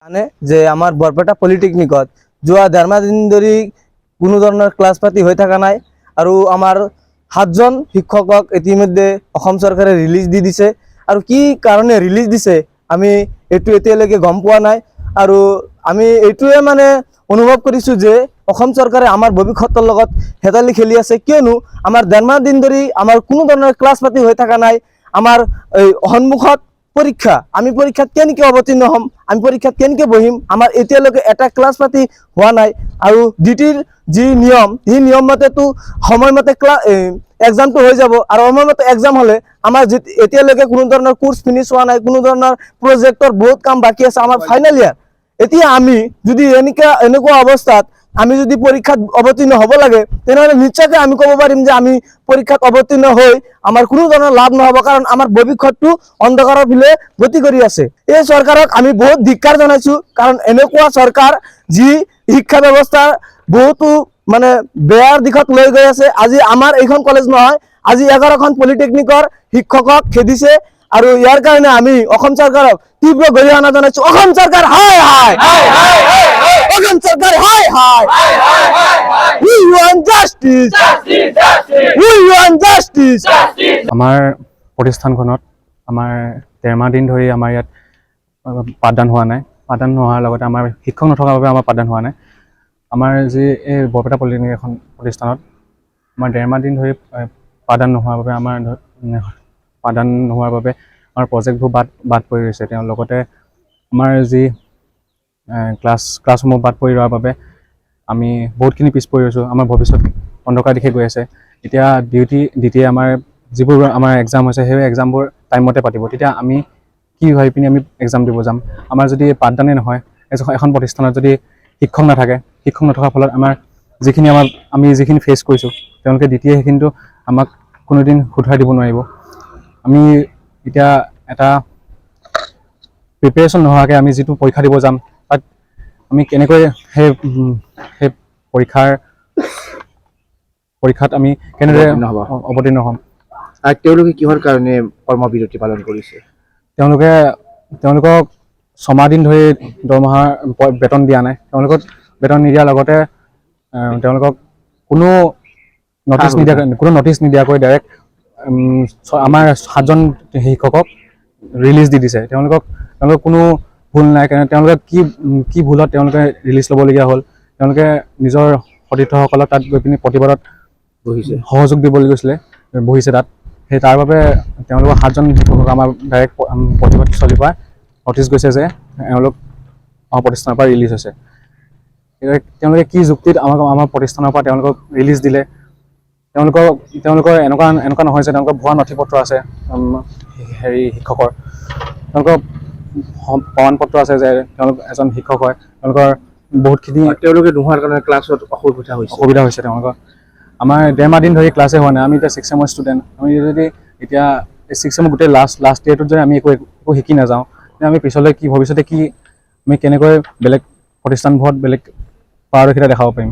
জানে যে আমাৰ বৰপেটা পলিটেকনিকত যোৱা ডেৰমাহ দিন ধৰি কোনো ধৰণৰ ক্লাছ পাতি হৈ থকা নাই আৰু আমাৰ 7জন শিক্ষকক ইতিমধ্যে অসম চৰকাৰে ৰিলিজ দি দিছে আৰু কি কাৰণে ৰিলিজ দিছে আমি এটো এতিয়ালৈকে গম পোৱা নাই আৰু আমি এইটোৱে মানে অনুভৱ কৰিছো যে অসম চৰকাৰে আমাৰ ভৱিষ্যতৰ লগত হেতালি খেলি আছে কিয়নো আমাৰ ডেৰমাহ দিন ধৰি আমাৰ কোনো ধৰণৰ ক্লাছ পাতি হৈ থকা নাই আমাৰ সন্মুখত পৰীক্ষা আমি পৰীক্ষাত কেনেকৈ অৱতীৰ্ণ হ'ম আমি পৰীক্ষাত কেনেকৈ বহিম আমাৰ এতিয়ালৈকে এটা ক্লাছ পাতি হোৱা নাই আৰু ডিটিৰ যি নিয়ম এই নিয়ম মতেতো সময়মতে এক্সামটো হৈ যাব আৰু সময়মতে এক্সাম হ'লে আমাৰ এতিয়ালৈকে কোনো ধৰণৰ কোৰ্স ফিনিশ হোৱা নাই কোনো ধৰণৰ প্ৰজেক্টৰ বহুত কাম বাকি আছে আমাৰ ফাইনাল ইয়াৰ এতিয়া আমি যদি এনেকুৱা অৱস্থাত আমি যদি পৰীক্ষাত অৱতীৰ্ণ হ'ব লাগে তেনেহলে নিশ্চয়কৈ আমি ক'ব পাৰিম যে আমি পৰীক্ষাত অৱতীৰ্ণ হৈ আমাৰ কোনো ধৰণৰ লাভ নহব কাৰণ আমাৰ ভৱিষ্যতটো অন্ধকাৰৰ ফালে গতি কৰি আছে এই চৰকাৰক আমি বহুত ধিক্কাৰ জনাইছো কাৰণ এনেকুৱা চৰকাৰ যি শিক্ষা ব্যৱস্থা বহুতো মানে বেয়াৰ দিশত লৈ গৈ আছে আজি আমাৰ এইখন কলেজ নহয় আজি 11খন পলিটেকনিকৰ শিক্ষকক খেদিছে আৰু ইয়াৰ কাৰণে আমি অসম চৰকাৰক তীব্ৰ গৰিহণা জনাইছো অসম চৰকাৰ হাই হাই অসম চৰকাৰ হাই হাই we want justice we want justice আমাৰ প্ৰতিষ্ঠানখনত আমাৰ 13 মাহ দিন ধৰি আমাৰ ইয়াত পাঠদান হোৱা নাই পাঠদান নোহোৱাৰ লগতে আমাৰ শিক্ষক নথকাৰ বাবে আমাৰ পাঠদান হোৱা নাই আমাৰ যি এই বৰপেটা পলিটেকনিক এখন প্ৰতিষ্ঠানত আমাৰ 13 মাহ দিন ধৰি পাঠদান নোহোৱাৰ বাবে আমাৰ প্ৰজেক্টবোৰ বাদ পৰি গৈছে তেওঁ লগতে আমাৰ যি ক্লাছসমূহ বাদ পৰি যোৱাৰ বাবে আমি বহুতখিনি পিছ পৰি আছোঁ আমাৰ ভৱিষ্যত অন্ধকাৰ দিশে গৈ আছে এতিয়া ডিটিয়ে আমাৰ যিবোৰ আমাৰ এক্সাম হৈছে সেই এক্সামবোৰ টাইমতে পাতিব তেতিয়া আমি কি ভাবি পিনি আমি এক্সাম দিব যাম আমাৰ যদি পাঠদানেই নহয় এখন প্ৰতিষ্ঠানত যদি শিক্ষক নাথাকে শিক্ষক নথকাৰ ফলত আমি যিখিনি ফেচ কৰিছোঁ তেওঁলোকে ডিটিয়ে সেইখিনিতো আমাক কোনোদিন শুধৰাই দিব নোৱাৰিব আমি এতিয়া এটা প্ৰিপেৰেশ্যন নোহোৱাকৈ আমি যিটো পৰীক্ষা দিব যাম তাত আমি কেনেকৈ সেই পৰীক্ষাত আমি কেনেদৰে অৱতীৰ্ণ হ'ম আৰু তেওঁলোকে কিহৰ কাৰণে কৰ্মবিৰতি পালন কৰিছে তেওঁলোকক 6 মাহ দিন ধৰি দৰমহাৰ বেতন দিয়া নাই তেওঁলোকক বেতন নিদিয়াৰ লগতে তেওঁলোকক কোনো নটিচ নিদিয়াকৈ ডাইৰেক্ট আমাৰ 7জন শিক্ষকক ৰিলিজ দি দিছে তেওঁলোকক কোনো ভুল নাই কাৰণে তেওঁলোকে কি ভুলত তেওঁলোকে ৰিলিজ ল'বলগীয়া হ'ল তেওঁলোকে নিজৰ সতীৰ্থসকলক তাত গৈ পিনি প্ৰতিবাদত সহযোগ দিবলৈ গৈছিলে বহিছে তাত সেই তাৰ বাবে তেওঁলোকৰ 7জন শিক্ষকক আমাৰ ডাইৰেক্ট প্ৰতিবাদস্থলীৰ পৰা নটিচ গৈছে যে এওঁলোক আমাৰ প্ৰতিষ্ঠানৰ পৰা ৰিলিজ হৈছে তেওঁলোকে কি যুক্তিত আমাৰ প্ৰতিষ্ঠানৰ পৰা তেওঁলোকক ৰিলিজ দিলে তেওঁলোকৰ এনেকুৱা নহয় যে তেওঁলোকৰ ভুৱা নথি পত্ৰ আছে শিক্ষকৰ তেওঁলোকৰ প্ৰমাণ পত্ৰ আছে যে তেওঁলোক এজন শিক্ষক হয় তেওঁলোকৰ বহুতখিনি তেওঁলোকে নোহোৱাৰ কাৰণে ক্লাছত অসুবিধা হৈছে তেওঁলোকৰ আমাৰ 13 মাহ দিন ধৰি ক্লাছে হোৱা নাই আমি এতিয়া 6 চেমৰ ষ্টুডেণ্ট আমি যদি এতিয়া 6 চেমৰ গোটেই লাষ্ট ইয়েৰটোত যদি আমি একো শিকি নাযাওঁ তেতিয়া আমি পিছলৈ ভৱিষ্যতে আমি কেনেকৈ বেলেগ প্ৰতিষ্ঠানবোৰত বেলেগ পাৰদৰ্শিতা দেখাব পাৰিম